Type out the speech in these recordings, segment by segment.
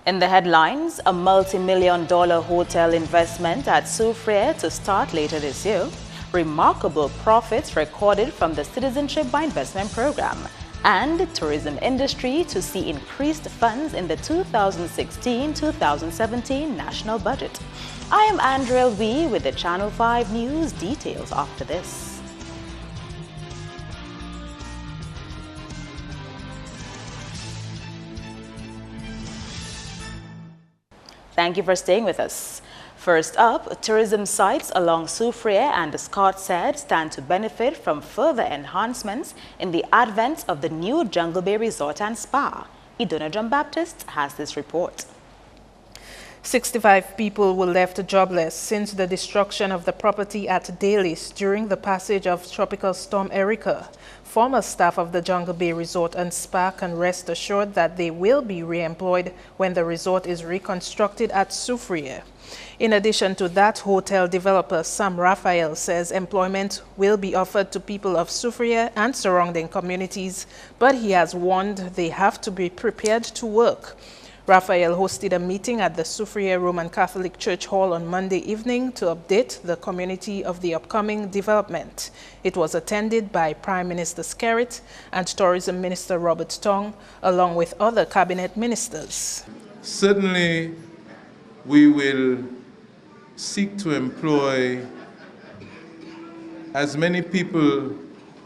In the headlines, a multi-million-dollar hotel investment at Soufriere to start later this year, remarkable profits recorded from the Citizenship by Investment program, and tourism industry to see increased funds in the 2016-2017 national budget. I am Andrea Wee with the Channel 5 News. Details after this. Thank you for staying with us. First up, tourism sites along Soufriere and the Scots Head stand to benefit from further enhancements in the advent of the new Jungle Bay Resort and Spa. Idona John-Baptist has this report. 65 people were left jobless since the destruction of the property at Daly's during the passage of Tropical Storm Erika. Former staff of the Jungle Bay Resort and Spa can rest assured that they will be re-employed when the resort is reconstructed at Soufriere. In addition to that, hotel developer Sam Raphael says employment will be offered to people of Soufriere and surrounding communities, but he has warned they have to be prepared to work. Raphael hosted a meeting at the Soufriere Roman Catholic Church Hall on Monday evening to update the community of the upcoming development. It was attended by Prime Minister Skerrit and Tourism Minister Robert Tong, along with other cabinet ministers. Certainly, we will seek to employ as many people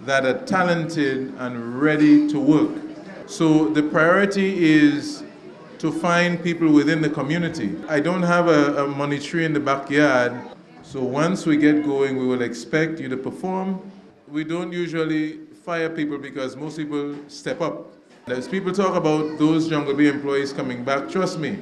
that are talented and ready to work. So the priority is to find people within the community. I don't have a money tree in the backyard, so once we get going, we will expect you to perform. We don't usually fire people because most people step up. As people talk about those Jungle Bay employees coming back, trust me,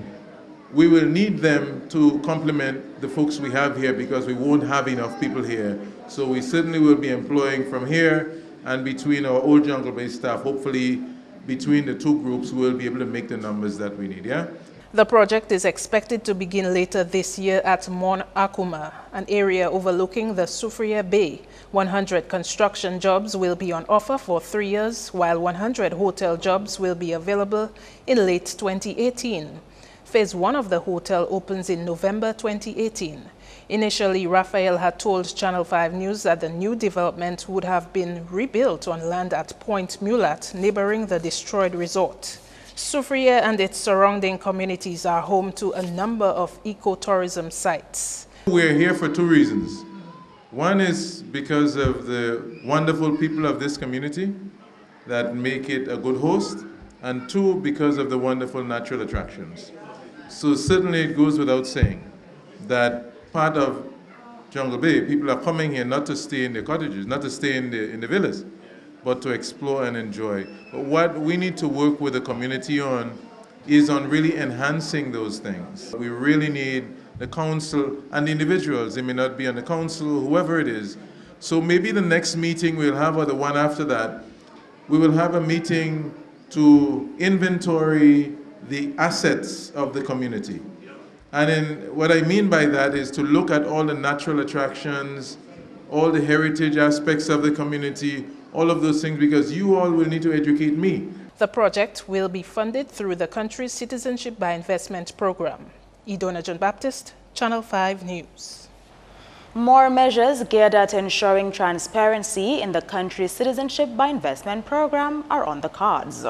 we will need them to complement the folks we have here because we won't have enough people here. So we certainly will be employing from here and between our old Jungle Bay staff, hopefully between the two groups, we'll be able to make the numbers that we need, yeah? The project is expected to begin later this year at Mon Akuma, an area overlooking the Soufriere Bay. 100 construction jobs will be on offer for 3 years, while 100 hotel jobs will be available in late 2018. Phase 1 of the hotel opens in November 2018. Initially, Raphael had told Channel 5 News that the new development would have been rebuilt on land at Point Mulat, neighboring the destroyed resort. Soufriere and its surrounding communities are home to a number of ecotourism sites. We're here for two reasons. One is because of the wonderful people of this community that make it a good host, and two, because of the wonderful natural attractions. So certainly it goes without saying that part of Jungle Bay, people are coming here not to stay in the cottages, not to stay in the villas, but to explore and enjoy. But what we need to work with the community on is on really enhancing those things. We really need the council and the individuals. They may not be on the council, whoever it is. So maybe the next meeting we'll have, or the one after that, we will have a meeting to inventory the assets of the community. And then what I mean by that is to look at all the natural attractions, all the heritage aspects of the community, all of those things, because you all will need to educate me. The project will be funded through the country's Citizenship by Investment program. Idona John-Baptist, Channel 5 News. More measures geared at ensuring transparency in the country's Citizenship by Investment program are on the cards.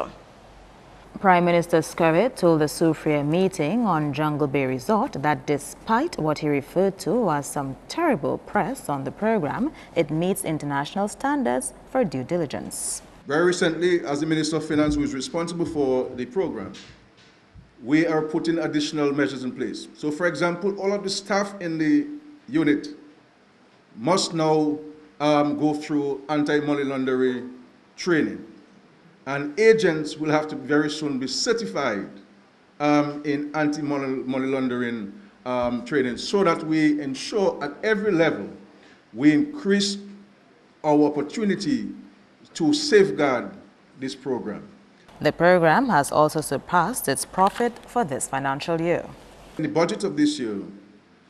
Prime Minister Skerrit told the Soufriere meeting on Jungle Bay Resort that despite what he referred to as some terrible press on the program, it meets international standards for due diligence. Very recently, as the Minister of Finance, who is responsible for the program, we are putting additional measures in place. So, for example, all of the staff in the unit must now go through anti-money laundering training. And agents will have to very soon be certified in anti-money laundering training so that we ensure at every level we increase our opportunity to safeguard this program. The program has also surpassed its profit for this financial year. In the budget of this year,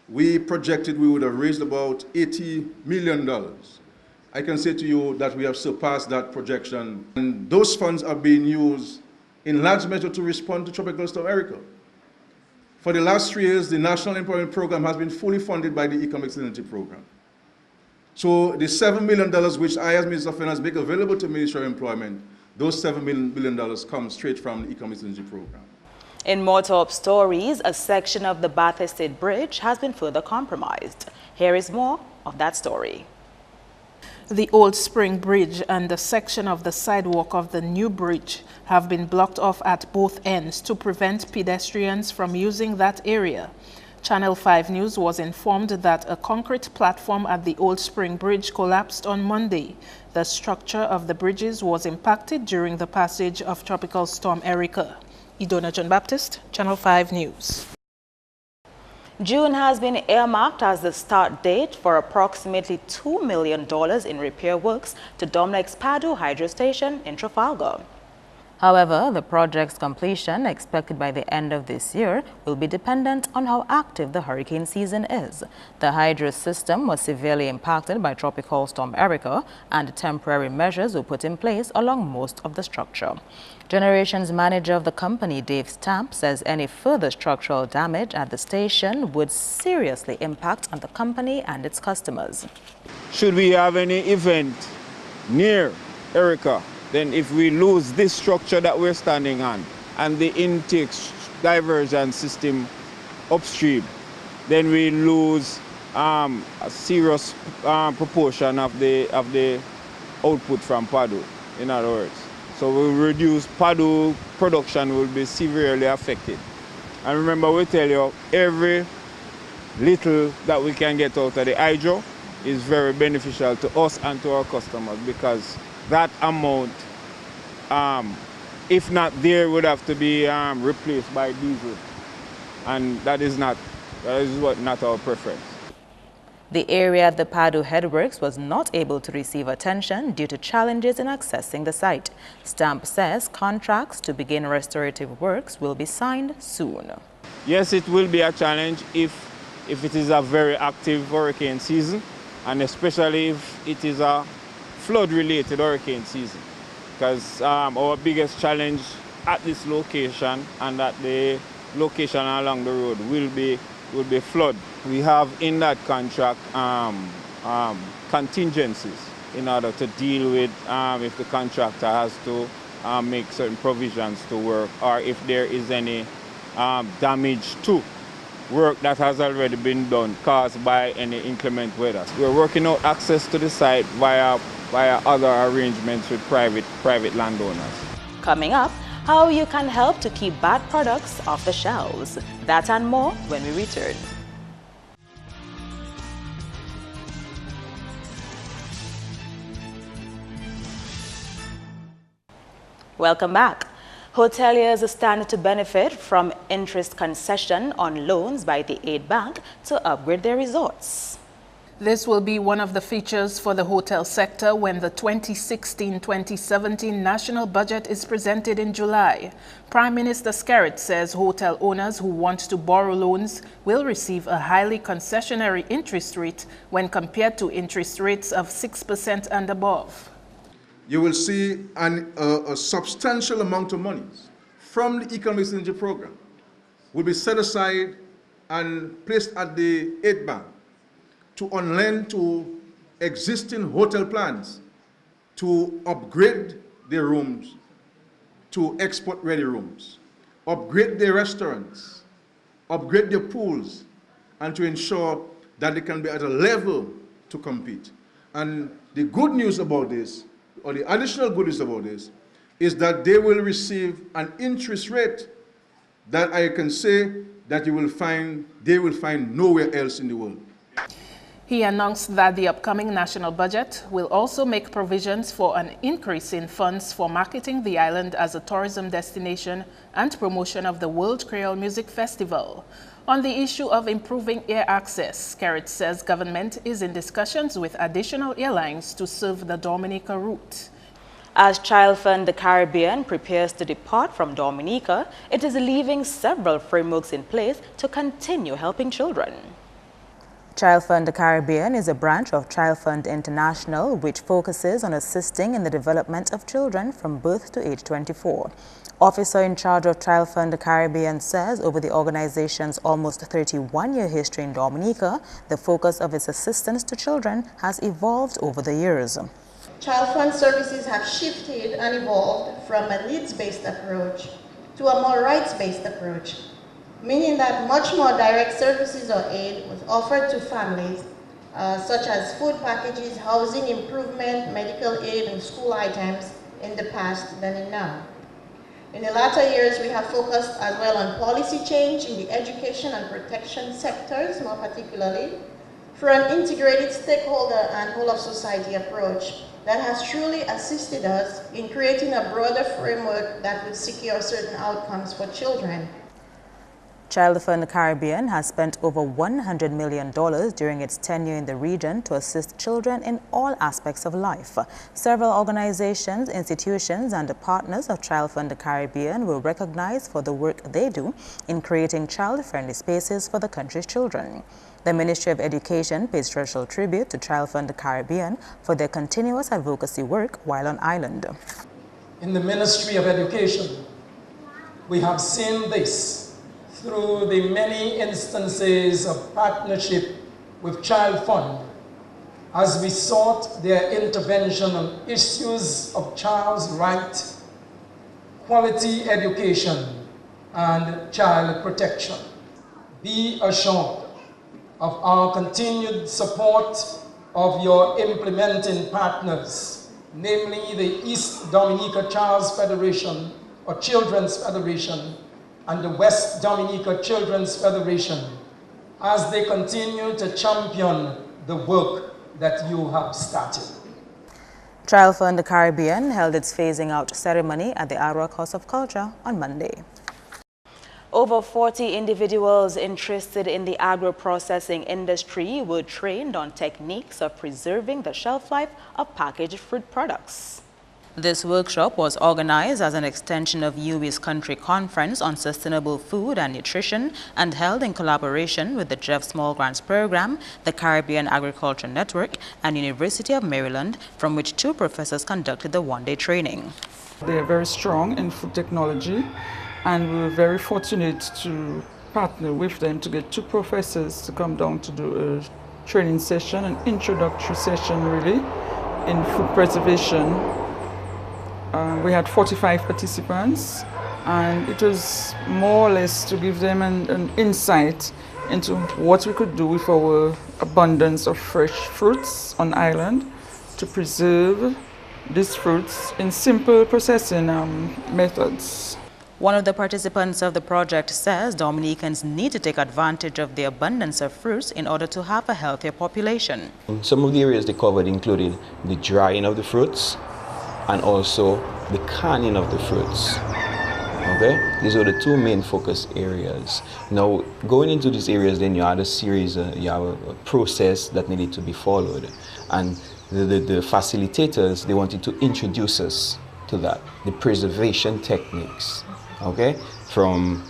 we projected we would have raised about $80 million. I can say to you that we have surpassed that projection. And those funds are being used in large measure to respond to Tropical Storm Erika. For the last 3 years, the National Employment Program has been fully funded by the Economic Synergy Program. So the $7 million which I, as Minister of Finance, make available to Ministry of Employment, those $7 million come straight from the Economic Synergy Program. In more top stories, a section of the Bath Estate Bridge has been further compromised. Here is more of that story. The Old Spring Bridge and the section of the sidewalk of the new bridge have been blocked off at both ends to prevent pedestrians from using that area. Channel 5 News was informed that a concrete platform at the Old Spring Bridge collapsed on Monday. The structure of the bridges was impacted during the passage of Tropical Storm Erica. Idona John Baptist, Channel 5 News. June has been earmarked as the start date for approximately $2 million in repair works to Domlex Padu Hydro Station in Trafalgar. However, the project's completion, expected by the end of this year, will be dependent on how active the hurricane season is. The hydro system was severely impacted by Tropical Storm Erica, and temporary measures were put in place along most of the structure. Generations manager of the company, Dave Stamp, says any further structural damage at the station would seriously impact on the company and its customers. Should we have any event near Erica, then if we lose this structure that we're standing on and the intake diversion system upstream, then we lose a serious proportion of the output from Padu, in other words. So we reduce Padu production will be severely affected. And remember, we tell you, every little that we can get out of the hydro is very beneficial to us and to our customers, because that amount, if not there, would have to be replaced by diesel. And that is not our preference. The area at the Padu Headworks was not able to receive attention due to challenges in accessing the site. Stamp says contracts to begin restorative works will be signed soon. Yes, it will be a challenge if it is a very active hurricane season, and especially if it is a flood-related hurricane season. Because our biggest challenge at this location and at the location along the road will be flood. We have in that contract contingencies in order to deal with if the contractor has to make certain provisions to work, or if there is any damage to work that has already been done caused by any inclement weather. We're working out access to the site via other arrangements with private landowners. Coming up, how you can help to keep bad products off the shelves. That and more when we return. Welcome back. Hoteliers stand to benefit from interest concession on loans by the Aid Bank to upgrade their resorts. This will be one of the features for the hotel sector when the 2016-2017 national budget is presented in July. Prime Minister Skerrit says hotel owners who want to borrow loans will receive a highly concessionary interest rate when compared to interest rates of 6% and above. You will see a substantial amount of money from the Economic Synergy Program will be set aside and placed at the Aid Bank to unlend to existing hotel plans to upgrade their rooms to export-ready rooms, upgrade their restaurants, upgrade their pools, and to ensure that they can be at a level to compete. And the good news about this, or the additional good news about this, is that they will receive an interest rate that I can say that they will find nowhere else in the world. He announced that the upcoming national budget will also make provisions for an increase in funds for marketing the island as a tourism destination and promotion of the World Creole Music Festival. On the issue of improving air access, Skerrit says government is in discussions with additional airlines to serve the Dominica route. As Child Fund the Caribbean prepares to depart from Dominica, it is leaving several frameworks in place to continue helping children. Child Fund Caribbean is a branch of Child Fund International which focuses on assisting in the development of children from birth to age 24. Officer in charge of Child Fund Caribbean says over the organization's almost 31-year history in Dominica, the focus of its assistance to children has evolved over the years. Child Fund services have shifted and evolved from a needs-based approach to a more rights-based approach, meaning that much more direct services or aid was offered to families, such as food packages, housing improvement, medical aid, and school items in the past than in now. In the latter years, we have focused as well on policy change in the education and protection sectors, more particularly, for an integrated stakeholder and whole-of-society approach that has truly assisted us in creating a broader framework that would secure certain outcomes for children. Child Fund Caribbean has spent over $100 million during its tenure in the region to assist children in all aspects of life. Several organizations, institutions, and the partners of Child Fund Caribbean were recognized for the work they do in creating child-friendly spaces for the country's children. The Ministry of Education pays special tribute to Child Fund Caribbean for their continuous advocacy work while on island. In the Ministry of Education, we have seen this through the many instances of partnership with Child Fund as we sought their intervention on issues of child's right, quality education, and child protection. Be assured of our continued support of your implementing partners, namely the East Dominica Child's Federation or Children's Federation and the West Dominica Children's Federation as they continue to champion the work that you have started. Child Fund Caribbean held its phasing out ceremony at the Arawak House of Culture on Monday. Over 40 individuals interested in the agro-processing industry were trained on techniques of preserving the shelf life of packaged fruit products. This workshop was organized as an extension of UWI's Country Conference on Sustainable Food and Nutrition and held in collaboration with the Jeff Small Grants Program, the Caribbean Agriculture Network, and University of Maryland, from which 2 professors conducted the one-day training. They are very strong in food technology, and we were very fortunate to partner with them to get 2 professors to come down to do a training session, an introductory session really, in food preservation. We had 45 participants, and it was more or less to give them an insight into what we could do with our abundance of fresh fruits on island to preserve these fruits in simple processing methods. One of the participants of the project says Dominicans need to take advantage of the abundance of fruits in order to have a healthier population. Some of the areas they covered included the drying of the fruits and also the canning of the fruits. Okay, these are the 2 main focus areas. Now, going into these areas, then you had a series, you have a process that needed to be followed, and the facilitators, they wanted to introduce us to that, the preservation techniques. Okay, from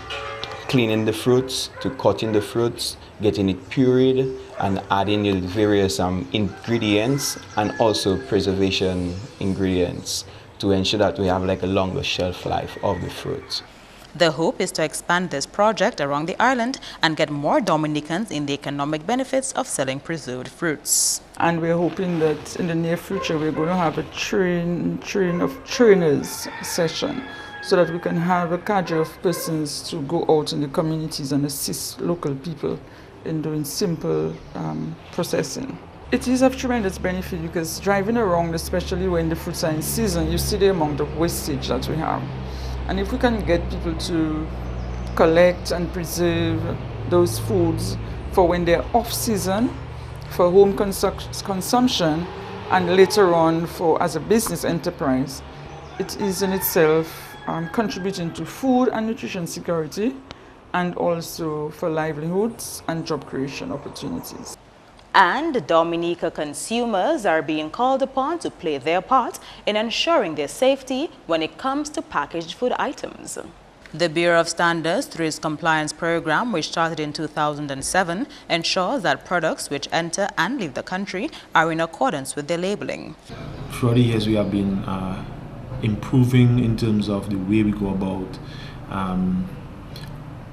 cleaning the fruits to cutting the fruits, getting it pureed, and adding the various ingredients and also preservation ingredients to ensure that we have like a longer shelf life of the fruits. The hope is to expand this project around the island and get more Dominicans in the economic benefits of selling preserved fruits. And we're hoping that in the near future we're going to have a train of trainers session, so that we can have a cadre of persons to go out in the communities and assist local people in doing simple processing. It is of tremendous benefit because driving around, especially when the fruits are in season, you see the amount of wastage that we have. And if we can get people to collect and preserve those foods for when they're off season, for home consumption, and later on for as a business enterprise, it is in itself contributing to food and nutrition security, and also for livelihoods and job creation opportunities. And Dominica consumers are being called upon to play their part in ensuring their safety when it comes to packaged food items. The Bureau of Standards, through its compliance program, which started in 2007, ensures that products which enter and leave the country are in accordance with their labeling. Throughout the years, we have been improving in terms of the way we go about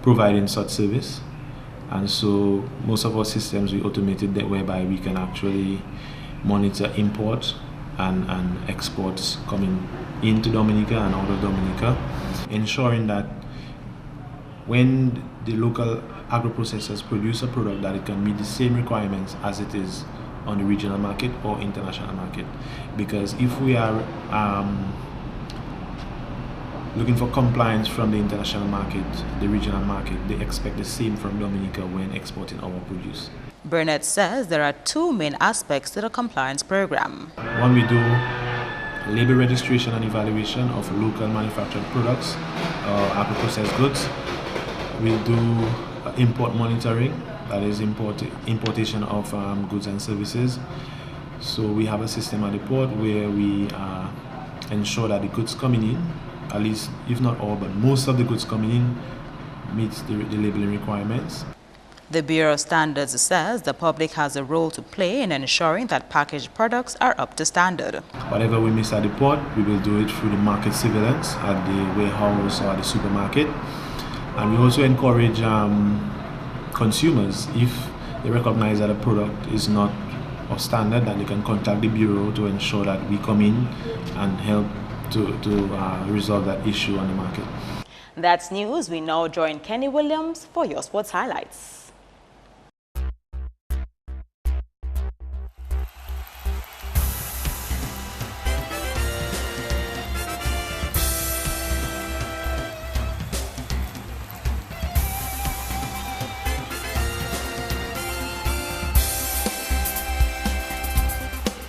providing such service. And so most of our systems, we automated that whereby we can actually monitor imports and exports coming into Dominica and out of Dominica, ensuring that when the local agro-processors produce a product, that it can meet the same requirements as it is on the regional market or international market. Because if we are looking for compliance from the international market, the regional market, they expect the same from Dominica when exporting our produce. Burnett says there are two main aspects to the compliance program. One, we do label registration and evaluation of local manufactured products, agro-processed goods. We do import monitoring, that is importation of goods and services. So we have a system at the port where we ensure that the goods coming in, at least if not all, but most of the goods coming in meets the labeling requirements. The Bureau of Standards says the public has a role to play in ensuring that packaged products are up to standard. Whatever we miss at the port, we will do it through the market surveillance at the warehouse or the supermarket. And we also encourage consumers, if they recognize that a product is not of standard, that they can contact the Bureau to ensure that we come in and help to resolve that issue on the market. That's news. We now join Kenny Williams for your sports highlights.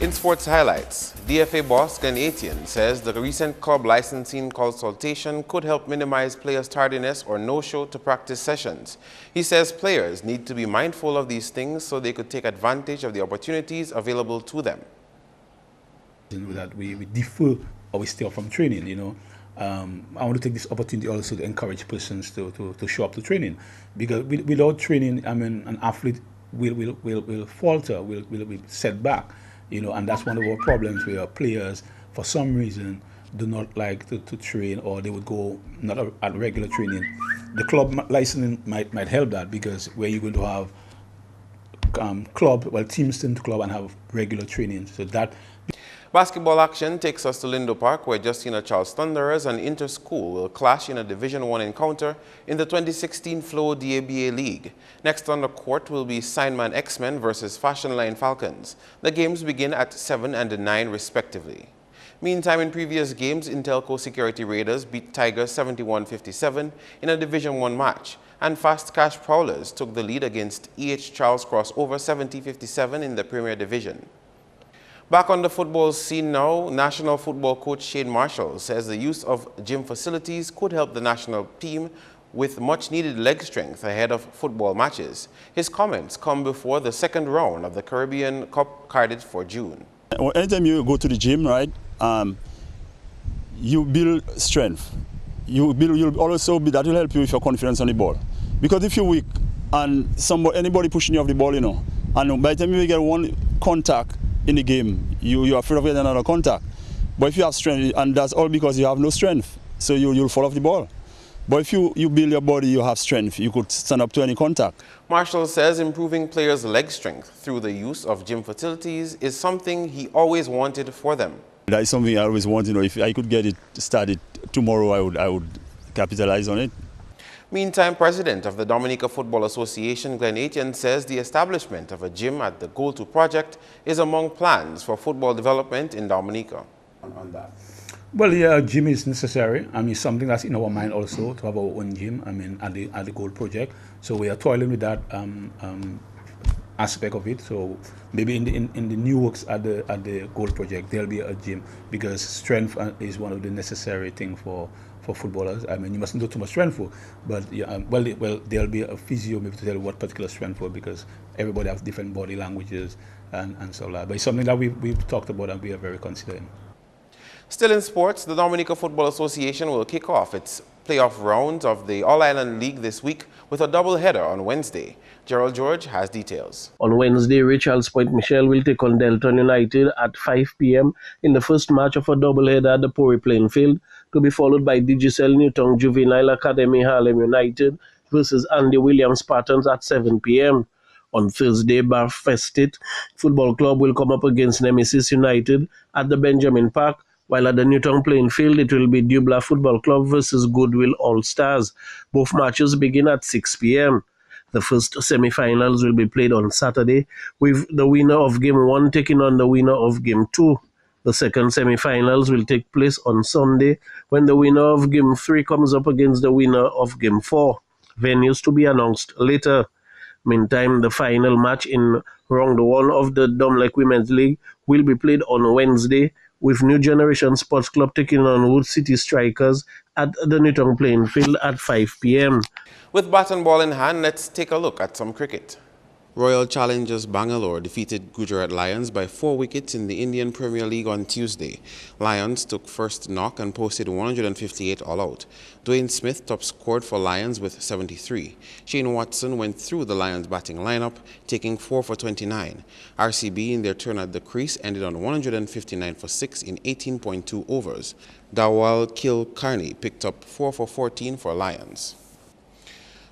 In sports highlights, DFA boss Glenn Etienne says the recent club licensing consultation could help minimize players' tardiness or no-show to practice sessions. He says players need to be mindful of these things so they could take advantage of the opportunities available to them. That we defer or we stay off from training, you know. I want to take this opportunity also to encourage persons to show up to training, because without training, I mean, an athlete will falter, will be set back. You know, and that's one of our problems where players, for some reason, do not like to train, or they would go not at regular training. The club licensing might help that, because where you're going to have teams turn to club and have regular training. So that. Basketball action takes us to Lindo Park, where Justina Charles Thunderers and Interschool will clash in a Division I encounter in the 2016 Flow DABA League. Next on the court will be Signman X-Men versus Fashion Line Falcons. The games begin at 7 and 9 respectively. Meantime, in previous games, Intelco Security Raiders beat Tigers 71-57 in a Division I match, and Fast Cash Prowlers took the lead against E.H. Charles Crossover 70-57 in the Premier Division. Back on the football scene now, national football coach Shane Marshall says the use of gym facilities could help the national team with much-needed leg strength ahead of football matches. His comments come before the second round of the Caribbean Cup carded for June. Anytime you go to the gym, right, you build strength. You'll also that will help you with your confidence on the ball. Because if you're weak and anybody pushing you off the ball, you know, and by the time you get one contact in the game, you're afraid of getting another contact. But if you have strength, and that's all because you have no strength, so you'll fall off the ball. But if you build your body, you have strength, you could stand up to any contact. Marshall says improving players' leg strength through the use of gym facilities is something he always wanted for them. That is something I always want, you know. If I could get it started tomorrow, I would capitalize on it. Meantime, President of the Dominica Football Association, Glenn Etienne, says the establishment of a gym at the Goal 2 project is among plans for football development in Dominica. On that. Well, yeah, a gym is necessary. I mean, something that's in our mind also, to have our own gym, I mean, at the Goal project. So we are toiling with that aspect of it. So maybe in the new works at the Goal project, there'll be a gym, because strength is one of the necessary things for footballers. I mean, you mustn't do too much strength for, but yeah, well, there'll be a physio maybe to tell you what particular strength for, because everybody has different body languages and so on. But it's something that we've talked about and we are very considering. Still in sports, the Dominica Football Association will kick off its playoff rounds of the All-Island League this week with a doubleheader on Wednesday. Gerald George has details. On Wednesday, Richards Point Michelle will take on Delton United at 5 p.m. in the first match of a doubleheader at the Pori playing field, to be followed by Digicel Newton Juvenile Academy Harlem United versus Andy Williams Spartans at 7 p.m. On Thursday, Barfest State Football Club will come up against Nemesis United at the Benjamin Park, while at the Newton playing field it will be Dubla Football Club versus Goodwill All Stars. Both matches begin at 6 p.m. The first semi-finals will be played on Saturday, with the winner of Game 1 taking on the winner of Game 2. The second semi-finals will take place on Sunday, when the winner of Game 3 comes up against the winner of Game 4. Venues to be announced later. Meantime, the final match in round 1 of the Domlek Women's League will be played on Wednesday, with New Generation Sports Club taking on Wood City Strikers at the Newton playing field at 5 p.m. With bat and ball in hand, let's take a look at some cricket. Royal Challengers Bangalore defeated Gujarat Lions by 4 wickets in the Indian Premier League on Tuesday. Lions took first knock and posted 158 all out. Dwayne Smith top scored for Lions with 73. Shane Watson went through the Lions batting lineup, taking 4 for 29. RCB in their turn at the crease ended on 159 for 6 in 18.2 overs. Dawal Kilkarni picked up 4 for 14 for Lions.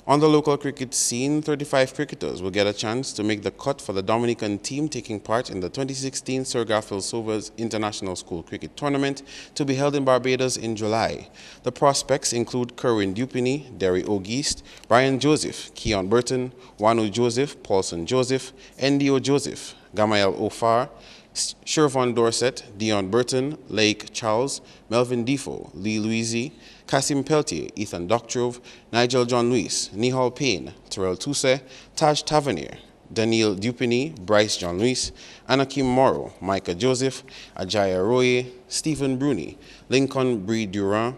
On the local cricket scene, 35 cricketers will get a chance to make the cut for the Dominican team taking part in the 2016 Sir Garfield Sobers International School Cricket Tournament to be held in Barbados in July. The prospects include Kerwin Dupini, Derry O'Geist, Brian Joseph, Keon Burton, Wanu Joseph, Paulson Joseph, Ndio Joseph, Gamael Ofar, Shervon Dorset, Dion Burton, Lake Charles, Melvin Defoe, Lee Louisi, Kasim Peltier, Ethan Doctrove, Nigel John Lewis, Nihal Payne, Terrell Tuse, Taj Tavernier, Daniel Dupini, Bryce John Lewis, Anakim Morrow, Micah Joseph, Ajaya Roye, Stephen Bruni, Lincoln Bree Durant,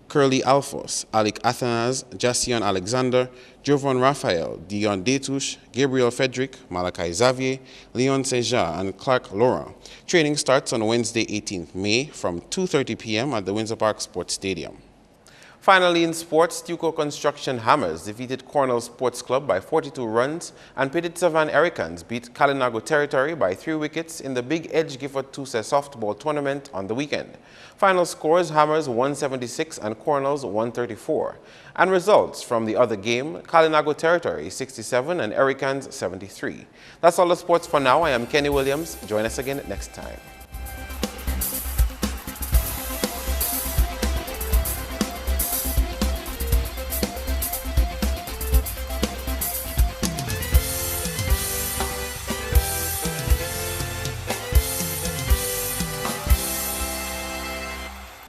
Curly Alphos, Alec Athanas, Jassian Alexander, Jovan Raphael, Dion Detush, Gabriel Frederick, Malachi Xavier, Leon Seja, and Clark Laurent. Training starts on Wednesday, 18th May from 2:30 p.m. at the Windsor Park Sports Stadium. Finally, in sports, Tuco Construction Hammers defeated Cornell Sports Club by 42 runs, and Petit Savan Ericans beat Kalinago Territory by 3 wickets in the Big Edge Gifford Tuse softball tournament on the weekend. Final scores: Hammers 176 and Cornell's 134. And results from the other game: Kalinago Territory 67 and Ericans 73. That's all the sports for now. I am Kenny Williams. Join us again next time.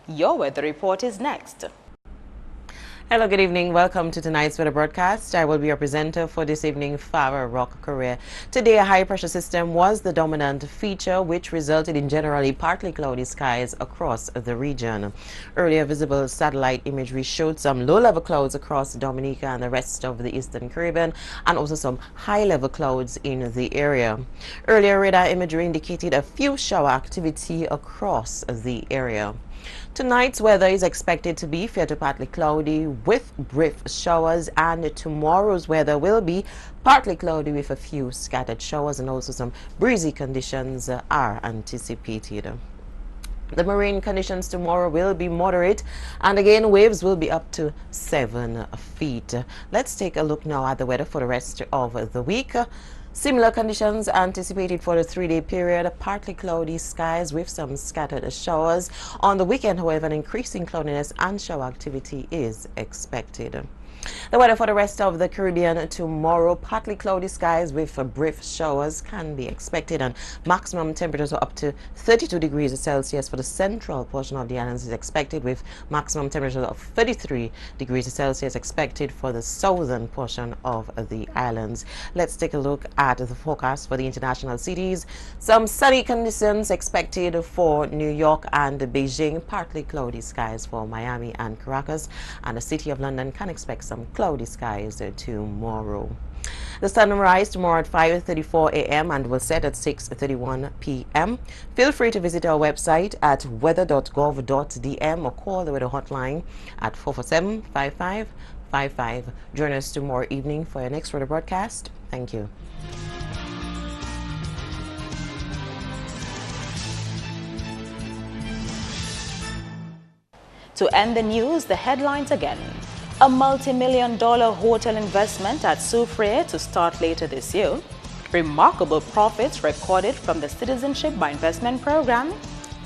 Your weather report is next. Hello, good evening. Welcome to tonight's weather broadcast. I will be your presenter for this evening, Farah Rock Korea. Today, a high pressure system was the dominant feature, which resulted in generally partly cloudy skies across the region. Earlier visible satellite imagery showed some low-level clouds across Dominica and the rest of the Eastern Caribbean, and also some high-level clouds in the area. Earlier radar imagery indicated a few shower activity across the area. Tonight's weather is expected to be fair to partly cloudy with brief showers, and tomorrow's weather will be partly cloudy with a few scattered showers, and also some breezy conditions are anticipated. The marine conditions tomorrow will be moderate, and again waves will be up to 7 feet. Let's take a look now at the weather for the rest of the week. Similar conditions anticipated for the 3-day period, partly cloudy skies with some scattered showers. On the weekend, however, an increasing cloudiness and shower activity is expected. The weather for the rest of the Caribbean tomorrow: partly cloudy skies with brief showers can be expected, and maximum temperatures are up to 32 degrees Celsius for the central portion of the islands is expected, with maximum temperatures of 33 degrees Celsius expected for the southern portion of the islands. Let's take a look at the forecast for the international cities. Some sunny conditions expected for New York and Beijing, partly cloudy skies for Miami and Caracas, and the City of London can expect some cloudy skies tomorrow. The sun will rise tomorrow at 5:34 a.m. and will set at 6:31 p.m. Feel free to visit our website at weather.gov.dm or call the weather hotline at 447-5555. Join us tomorrow evening for your next weather broadcast. Thank you. To end the news, the headlines again. A multi-million-dollar hotel investment at Soufriere to start later this year. Remarkable profits recorded from the Citizenship by Investment program.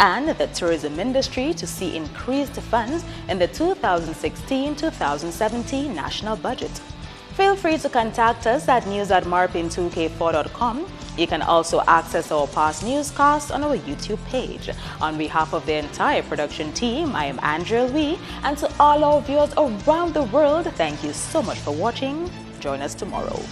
And the tourism industry to see increased funds in the 2016-2017 national budget. Feel free to contact us at news@marpin2k4.com. You can also access our past newscasts on our YouTube page. On behalf of the entire production team, I am Andrea Wee, and to all our viewers around the world, thank you so much for watching. Join us tomorrow.